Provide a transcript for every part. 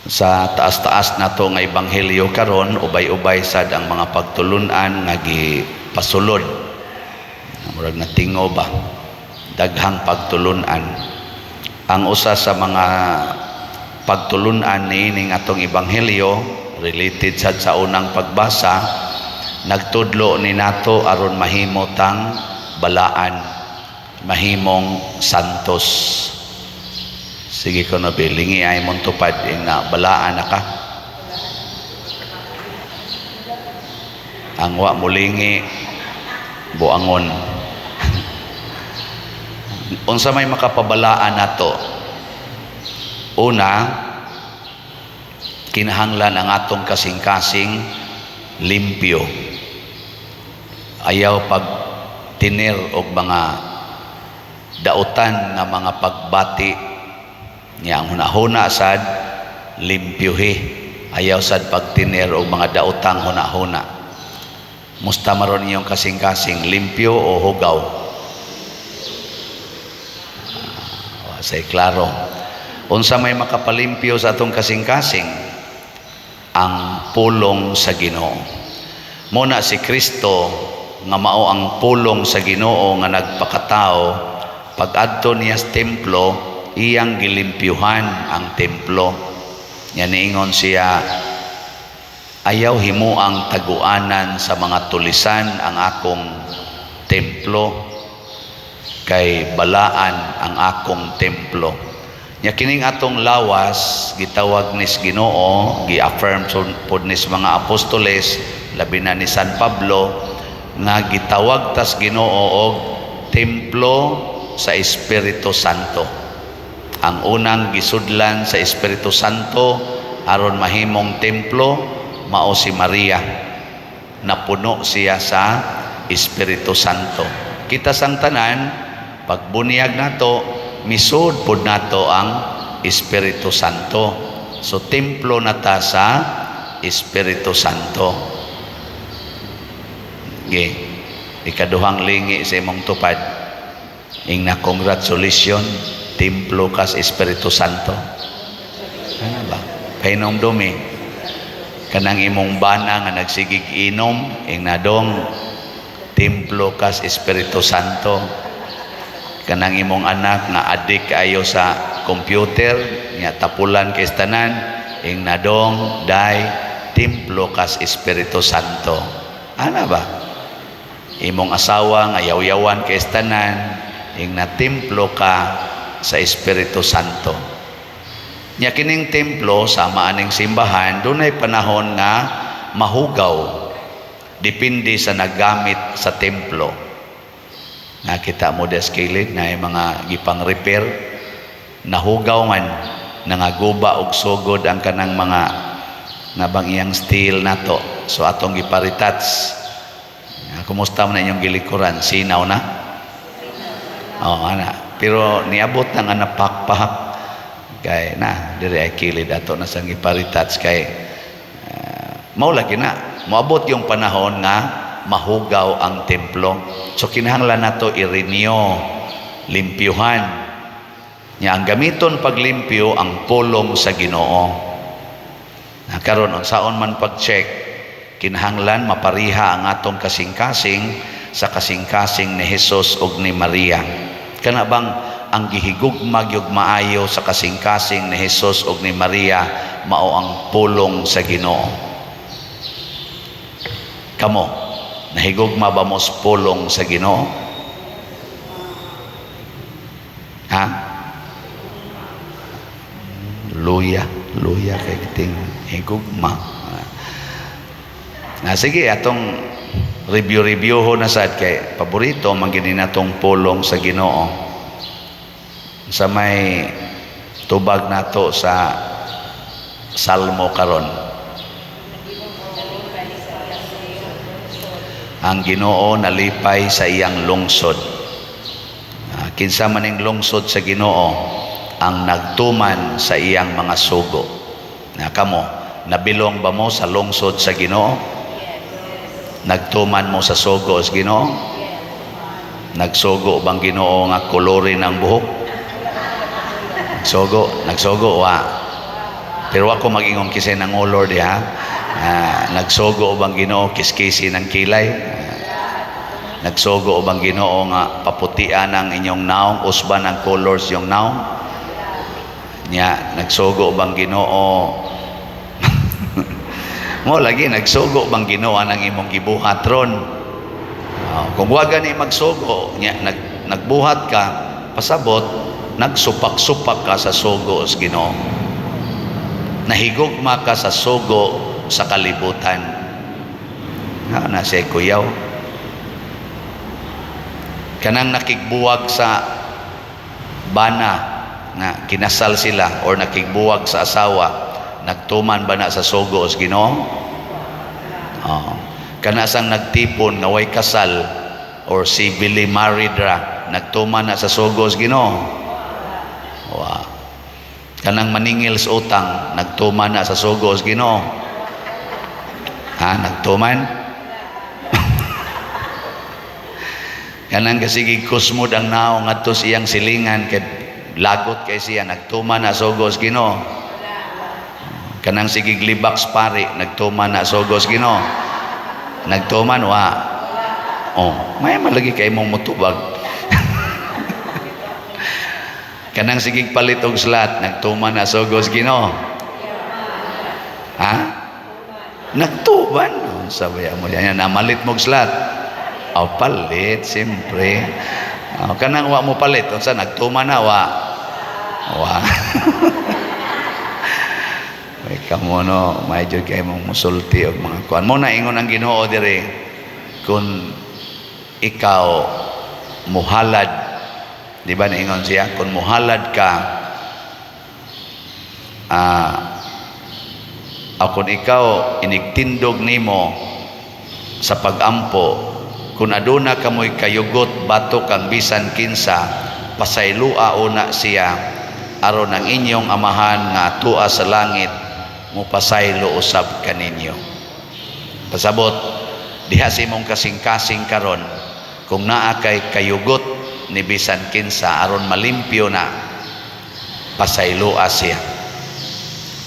sa taas-taas nato nga ebanghelyo karon, ubay-ubay sad ang mga pagtulunan nga gipasulod. Murag natingo ba, daghang pagtulunan. Ang usa sa mga pagtulunan niining atong ebanghelyo related sad sa unang pagbasa, nagtudlo ni nato aron mahimo tang balaan, mahimong santos. Sige ko na bilingi ay mong tupad na balaan na ka. Ang wa mulingi buangon. Unsa may makapabalaan nato? Una, kinahanglan ang atong kasing-kasing limpyo. Ayaw pag tinir og mga dautan nga mga pagbati niya ang hunahuna sad limpyuhi. Ayaw sad pagtinir og mga daotang hunahuna. Musta maron iyong kasing-kasing limpyo o hugaw? Say klaro. Unsa may makapalimpyo sa atong kasing-kasing? Ang pulong sa Ginoo. Muna si Kristo nga mao ang pulong sa Ginoo nga nagpakatao, pag-adto niya sa templo, iyang gilimpyuhan ang templo. Yan niingon siya, ayaw himo ang taguanan sa mga tulisan ang akong templo, kay balaan ang akong templo. Nya kining atong lawas gitawag nis Ginoo, gi-affirm pod nis mga apostoles, labi na ni San Pablo, nga gitawag tas Ginoo og templo sa Espiritu Santo. Ang unang gisudlan sa Espiritu Santo aron mahimong templo mao si Maria, napuno siya sa Espiritu Santo. Kita sang tanan pagbunyag nato, misud pod nato ang Espiritu Santo. So templo na ta sa Espiritu Santo. Ikaduhang lingi sa imong tupad, ing na congratulations, templo kas Espiritu Santo. Ano ba? Painom dumi kanang imong bana nga nagsigig inom, ing nadong templo kas Espiritu Santo. Kanang imong anak nga adik ayo sa computer, nga tapulan kay tanan, ing nadong dai templo kas Espiritu Santo. Ana ba? Imong asawa nga yaw-yawan kay tanan, ing na templo ka sa Espiritu Santo. Nya kining templo sama aning simbahan, dunay panahon nga mahugaw, depende sa naggamit sa templo. Nakita mo des kilid na mga gipang repair, nahugaw man, nangaguba og sugod ang kanang mga nabang iyang steel nato. So atong giparitats. Kumusta man inyong gilikuran? Sinaw na? Oo, ana. Pero niabot nang anapakpahak kay na diri ay kilid ato na sang giparitats kay mao lagi na moabot yung panahon nga mahugaw ang templo. So kinahanglan nato i-renew, limpyuhan. Nya ang gamiton paglimpyo ang pulong sa Ginoo. Karon unsaon man pag-check, kinahanglan mapariha ang atong kasing-kasing sa kasing-kasing ni Hesus ug ni Maria. Kana bang ang gihigugmag yug maayo sa kasing-kasing ni Hesus ug ni Maria mao ang pulong sa Ginoo? Kamo, nahigugma ba mo sa pulong sa Ginoo? Ha? Luya kay kiting higugma. Sige, atong review ho na sad kay paborito man gini natong pulong sa Ginoo. Sa may tubag nato sa Salmo karon. Ang Ginoo nalipay sa iyang lungsod. Kinsa man ning lungsod sa Ginoo, ang nagtuman sa iyang mga sugo. Kamo, nabilong ba mo sa lungsod sa Ginoo? Nagtuman mo sa sugo sa Ginoo? Nagsugo bang Ginoo nga kolorin ang buhok? Nagsugo wa. Pero ako mag-ingon kisay ng Lord ha. Nagsugo ubang Ginoo kiskisi ng kilay. Nagsugo ubang Ginoo nga paputian ang inyong naong, usban ang colors yung naong. Nya nagsugo ubang Ginoo. Mo lagi nagsugo ubang Ginoo ang imong gibuhat ron. Kung wa gani magsugo, nya nagbuhat ka, pasabot nagsupak-supak ka sa sugo sa Ginoo. Nahigugma ka sa sugo sa kalibutan. Na siya kuyaw. Kanang nakigbuwag sa bana na kinasal sila or nakigbuwag sa asawa, nagtuman ba na sa sugo sa Ginoo? Kana sang nagtipon nga way kasal or civilly married ra, nagtuman na sa sugo sa Ginoo? Wow. Kanang maningil sa utang, nagtuman na sa sugo sa Ginoo? Nagtuman? Kanang kasigig kusmod ang naong ngadto siyang silingan kay lagot kay siya, nagtuman na sugo sa Ginoo? Kanang sigig libaks pari, nagtuman na sugo sa Ginoo? Nagtuman wa? May malagi kay mong mutubag. Kanang sigig palit og slat, nagtuman na sugo sa Ginoo? Nagtuman. Sabi mo yan, namalit mo slat. Palit, siyempre. Kanang wa mo palit, unsa nagtuman na wa? May kamono, may jud kay mong musulti og mga kuan. Mo na ingon ang Ginoo dire, kung ikaw muhalad, di ba naingon siya, kung muhalad ka, kung ikaw inigtindog nimo sa pagampo, kung aduna kamoy kayugot bato kang bisan kinsa, pasaylua una siya aron ang inyong amahan nga tua sa langit mo pasaylo usab kaninyo. Pasabot diha sa imong kasing-kasing karon, kung naa kay kayugot ni bisan kinsa aron malimpyo na, pasaylua siya.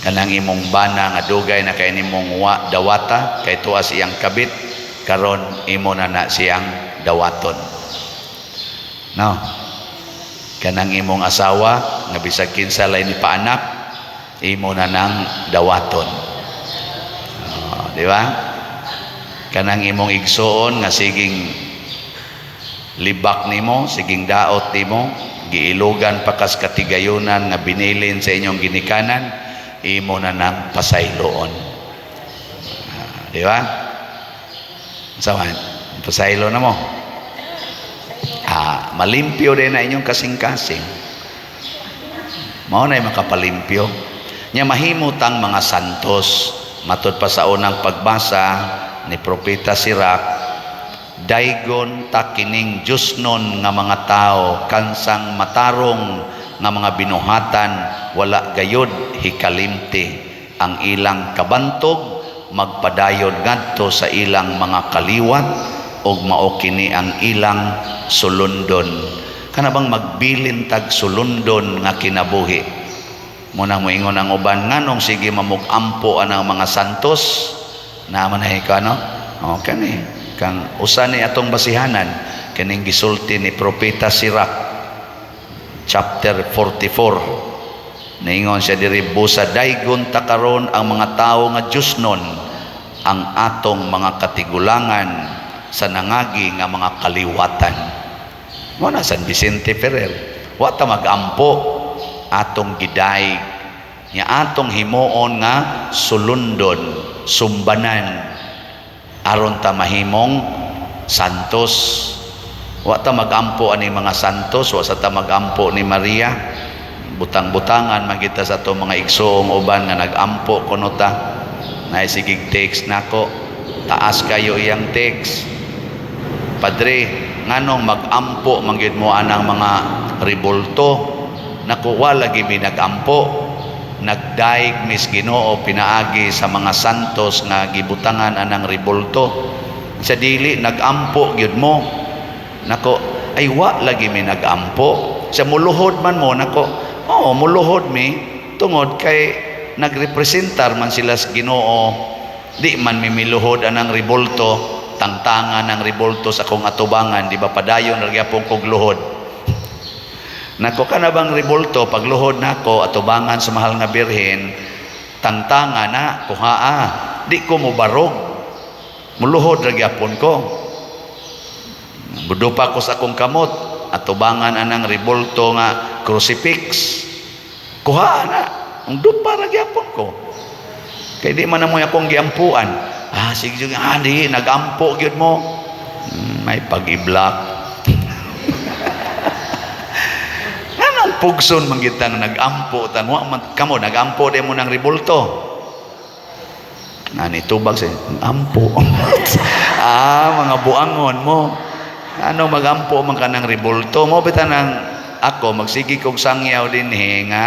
Kanang imong bana nga dugay na kay nimong dawata kay tuwa siyang kabit, karon imo na siyang dawaton. No. Kanang imong asawa nga bisag kinsa lay ni paanak, imo na nang dawaton. Di ba? Kanang imong igsoon nga siging libak nimo, siging daot nimo, giilugan pakas katigayunan nga binilin sa inyong ginikanan, imo na nang pasayloon. Di ba? Saman, pasaylo na mo. Malimpyo din na inyong kasing-kasing. Mao na makapalimpyo. Nya mahimutang mga santos, matud pa sa unang pagbasa ni Propeta Sirach, daygon ta kining Diosnon nga mga tao kansang matarong nga mga binuhatan, wala gayod hikalimti ang ilang kabantog, magpadayon ngadto sa ilang mga kaliwat og mao kini ang ilang sulundon. Kana bang magbilin tag sulundon nga kinabuhi? Muna mo ingon ang uban nganong sige mamugampo anang mga santos na manahi ka, no? Kani kang usa ni atong basihanan kining gisulti ni Propeta Sirach chapter 44. Naingon siya diri, busa daygon ta karon ang mga tawo nga Diosnon ang atong mga katigulangan sa nangagi nga mga kaliwatan. Mo na San Vicente Ferrer, wa ta magampo atong giday nya atong himuon nga sulundon, sumbanan aron ta mahimong santos. Wa ta magampo ani mga santos, wa sa ta magampo ni Maria. Butang-butangan magita sa to mga igsoong uban nga nagampo kuno ta. Nay sigig text nako, taas kayo iyang text. Padre, nganong magampo manggid mo anang mga ribulto? Naku, wala lagi mi nagampo. Nagdaig mis Ginoo pinaagi sa mga santos nga gibutangan anang ribulto. Sa dili nagampo gyud mo. Nako, ay wa lagi mi nagampo. Sa muluhod man mo nako, muluhod mi tungod kay nagrepresentar man sila sa Ginoo, di man mimiluhod anang ribolto, tangtangan ng ribolto sa kong atubangan, di ba padayon nagyapon kog luhod. Nako ka na bang ribolto, pagluhod nako atubangan sa mahal nga birhen, tangtangan na kuhaa, di ko mo barog, muluhod nagyapon ko. Budupa ko sa akong kamot, atubangan anang ribolto nga crucifix, kuhaa na, ang dupa nagyapon ko. Kaya di man na mo akong giampuan. Sige, di, nagampo gyud mo. May pag-i-block. Anong pugson manggitang nagampo? Kamo, nagampo din mo ng ribolto. Tubag siya, ampo. Mga buangon mo. Ano magampo man ka ng ribolto? Mo bitan ng ako, magsigi kong sangyaw din nga,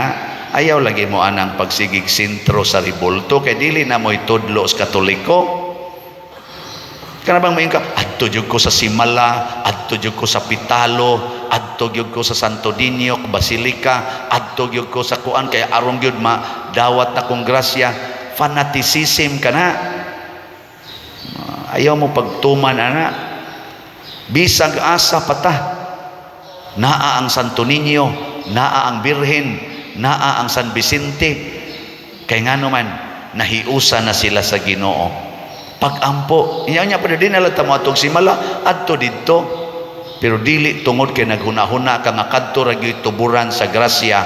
ayaw lagi mo anang pagsigig sintro sa ribolto, kay dili na mo itudlo sa Katoliko. Kana bang maingkap, adto jud ko sa Simala, adto jud ko sa Pitalo, adto jud ko sa Santo Niño, Basilica, adto jud ko sa kuan, kaya arong jud dawat na kong grasya. Fanaticism ka na. Ayaw mo pagtuman, ana. Bisag asa pata. Naa ang Santo Niño, naa ang Birhen, naa ang San Vicente. Kay nga naman, nahiusa na sila sa Ginoo. Pag-ampo, inya pa din alam mo atong Simala, adto dito. Pero dili tungod kay naghuna-huna ka nga kadto ra gyud tuburan sa grasya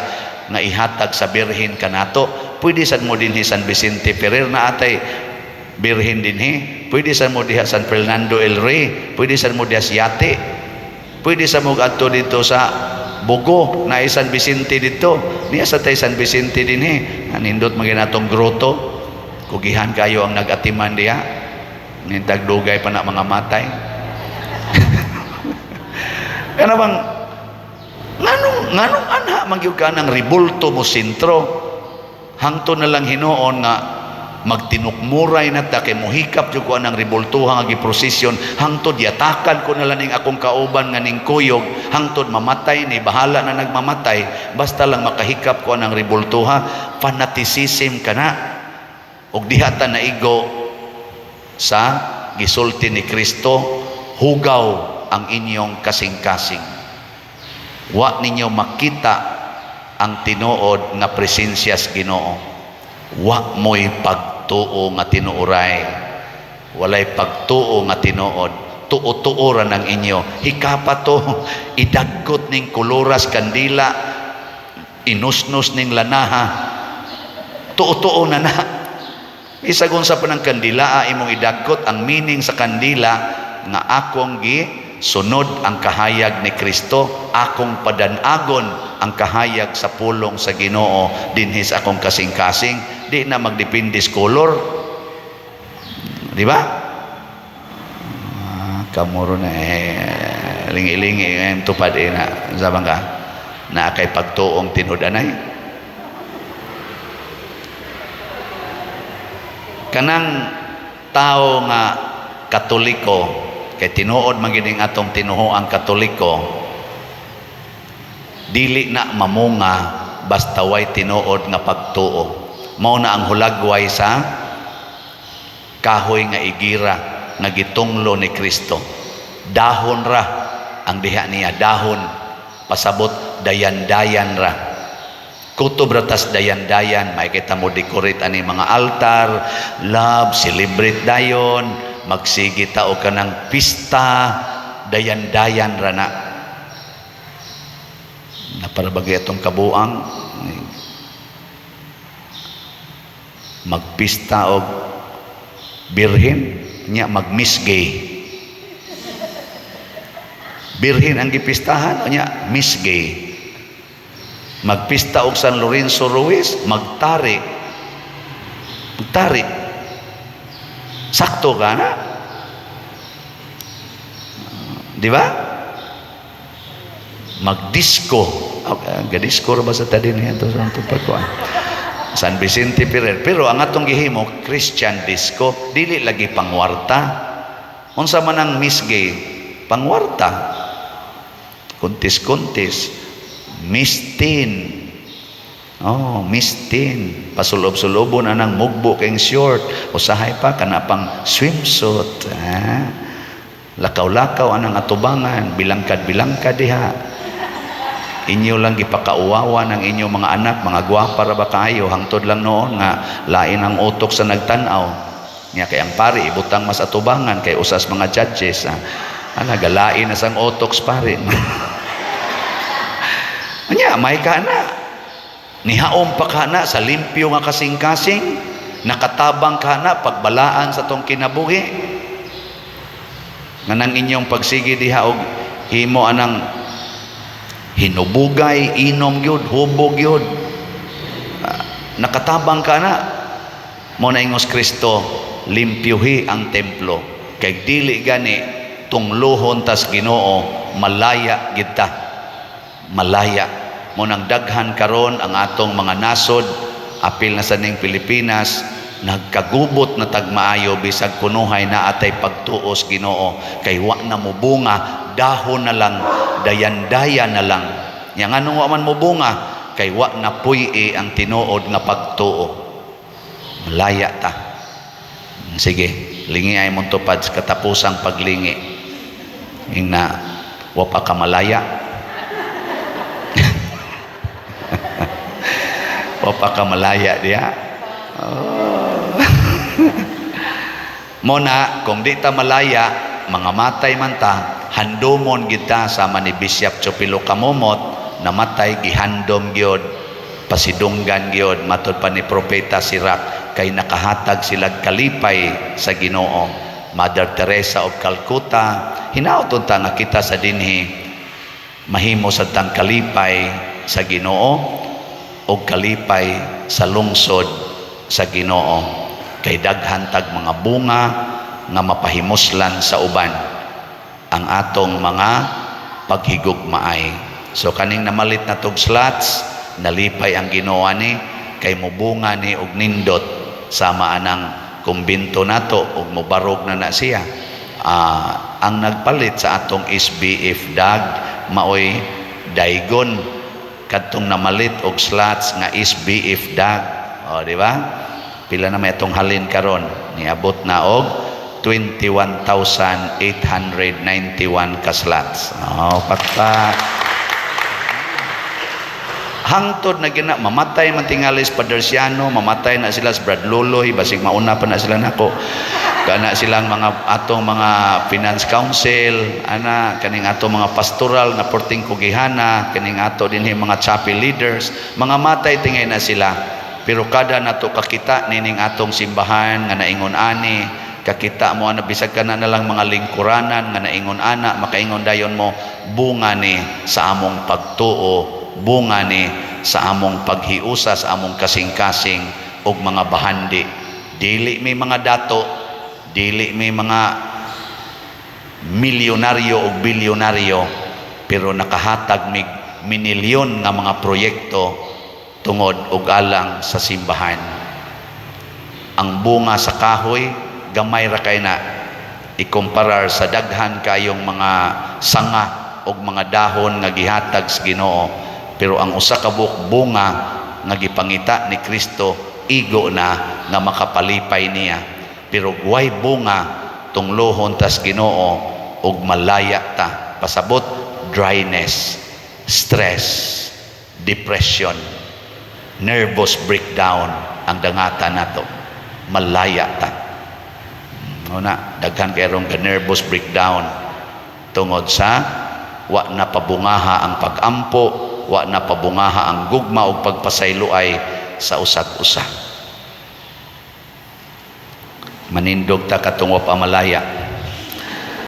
nga ihatag sa Birhen kanato. Pwede sad mo dinhi San Vicente Ferrer na atay Birhen dinhi. Pwede sad mo diha San Fernando el Rey, pwede sad mo diha Yate. Pwede sa mo adto dito sa Bugo na San Vicente dito. Niya sa tay San Vicente dinhi. Nindot maginatong groto. Kugihan kayo ang nagatiman diha. Nintag dugay pa na mga matay. Kana bang nganong anha magyud ka ng ribolto mo sentro, hangto na lang hinuon nga magtinukmuray na ta kay mohikap jud ko anang riboltuha nga giprosesyon, hangtod yatakan ko na lang ning akong kauban nga ning kuyog, hangtod mamatay ni bahala na nagmamatay basta lang makahikap ko anang riboltuha. Fanaticism kana. Og diha ta naigo sa gisulti ni Kristo, hugaw ang inyong kasing-kasing. Wa ninyo makita ang tinuod nga presensya sa Ginoo. Wa mo'y pagtuo nga tinuoray. Walay pagtuo nga tinuod. Tuo-tuoran ang inyo. Hikapa to, idagkot ning kuluras kandila, inusnos ning lanaha. Tuo-tuo na na. Isagon sa panang kandila, imong idagkot ang meaning sa kandila nga akong sunod ang kahayag ni Kristo, akong padanagon ang kahayag sa pulong sa Ginoo dinhi sa akong kasing-kasing. Di na magdepende sa color, di ba? Kamuro na lingi-lingi tupad na sabang ka na kay pagtuong tinud anay. Kanang tao nga Katoliko, kay tinuod magining atong tinuhoang Katoliko, dili na mamunga basta way tinuod nga pagtuo. Mao na ang hulagway sa kahoy nga igira nga gitunglo ni Kristo. Dahon ra ang diha niya, dahon pasabot dayan-dayan ra. Kutob ratas dayan-dayan, may kita mo decorate ani mga altar, love, celebrate dayon, magsigi tao ka ng pista, dayan-dayan ra na. Naparabagay itong kabuang, magpista og birhen, nya magmisgay. Birhen ang gipistahan, nya misgay. Magpista og San Lorenzo Ruiz, magtari. Magtari. Sakto ka na? Di ba? Magdisco. Gadisco ra ba sa tadi niya ito sa pagkuhan? San Vicente Ferrer. Pero ang atong gihimo, Christian disco, dili lagi pangwarta. Unsa man ang misgay, pangwarta. Kuntis-kuntis. Mistin. Oh, mistin. Pasulob-sulobon anang mugbo kayong short. Usahay pa, kana pang swimsuit. Lakaw-lakaw anang atubangan. Bilangkad-bilangkad diha. Inyo lang gipakauwawa ng inyong mga anak, mga gwapa ra ba kayo, hangtod lang noon nga lain ang utok sa nagtanaw. Nya kay ang pari ibutang mas atubangan kay usas mga judges. Galain na sang utok pare. Nya may kana. Nihaom pa kana sa limpyo nga kasing-kasing, nakatabang kana pagbalaan sa tong kinabuhi. Nga nang inyong pagsigi diha og himo anang hinubugay, inom gyud, hubog gyud. Nakatabang kana. Mo na ingos Kristo, limpyuhi ang templo. Kay dili gani tunglohon tas Ginoo, malaya kita. Malaya. Mo nang daghan karon ang atong mga nasod, apil na sa ning Pilipinas, nagkagubot na tagmaayo bisag kunuhay na atay pagtuos Ginoo, kay wa na mo bunga, dahon na lang, dayan-dayan na lang. Yang anong wa man mo bunga, kay wa na puy ang tinuod nga pagtuo. Malaya ta. Sige, lingi ay mong tupad sa katapusang paglingi. Ing na wa pa ka malaya. Wa pa ka malaya diya. Mona, kung di ta malaya, mga matay man ta, handumon kita sama ni Bishop Chopilo Kamomot, namatay gihandom gyud, pasidunggan gyud, matod pa ni Propeta Sirach, kay nakahatag sila kalipay sa Ginoo. Mother Teresa of Calcutta, hinautod ta nga kita sa dinhi, mahimo sa tang kalipay sa Ginoo, o kalipay sa lungsod sa Ginoo, kay daghan tag mga bunga nga mapahimuslan sa uban ang atong mga paghigugmaay. So kaning namalit na tog slots, nalipay ang Ginoo ni, kay mubunga ni og nindot sama anang kumbinto nato og mobarog na siya. Ang nagpalit sa atong SBF dag maoy daygon kadtong namalit og slots nga SBF dag. O di ba? Pila na may atong halin karon, niabot na og 21,891 ka slots. Pakpak. Hangtod na gina mamatay man tingali sa Padersiano, mamatay na sila sa Brad Loloy, basig mauna pa na sila nako. Kana silang mga atong mga finance council, kaning atong mga pastoral na porting kugihana, kaning ato dinhi mga chapel leaders, mga matay tingay na sila. Pero kada nato kakita nining atong simbahan nga naingon ani, kakita mo ana bisag kana na lang mga lingkuranan nga naingon ana, makaingon dayon mo bunga ni sa among pagtuo, bunga ni sa among paghiusa sa among kasing-kasing og mga bahandi. Dili may mga dato, dili may mga milyonaryo o bilyonaryo, pero nakahatag mig minilyon nga mga proyekto tungod og alang sa simbahan. Ang bunga sa kahoy gamay ra kay na ikumparar sa daghan kayong mga sanga og mga dahon nga gihatag sa Ginoo, pero ang usa ka buok bunga nga gipangita ni Kristo igo na nga makapalipay niya. Pero way bunga tunglohon tas Ginoo og malaya ta, pasabot dryness, stress, depression, nervous breakdown ang dangata nato, malaya ta. Daghan kay rong nervous breakdown tungod sa wa na pabungaha ang pagampo, wa na pabungaha ang gugma o pagpasayloay sa usag-usa. Manindog ta katong wa pa malaya.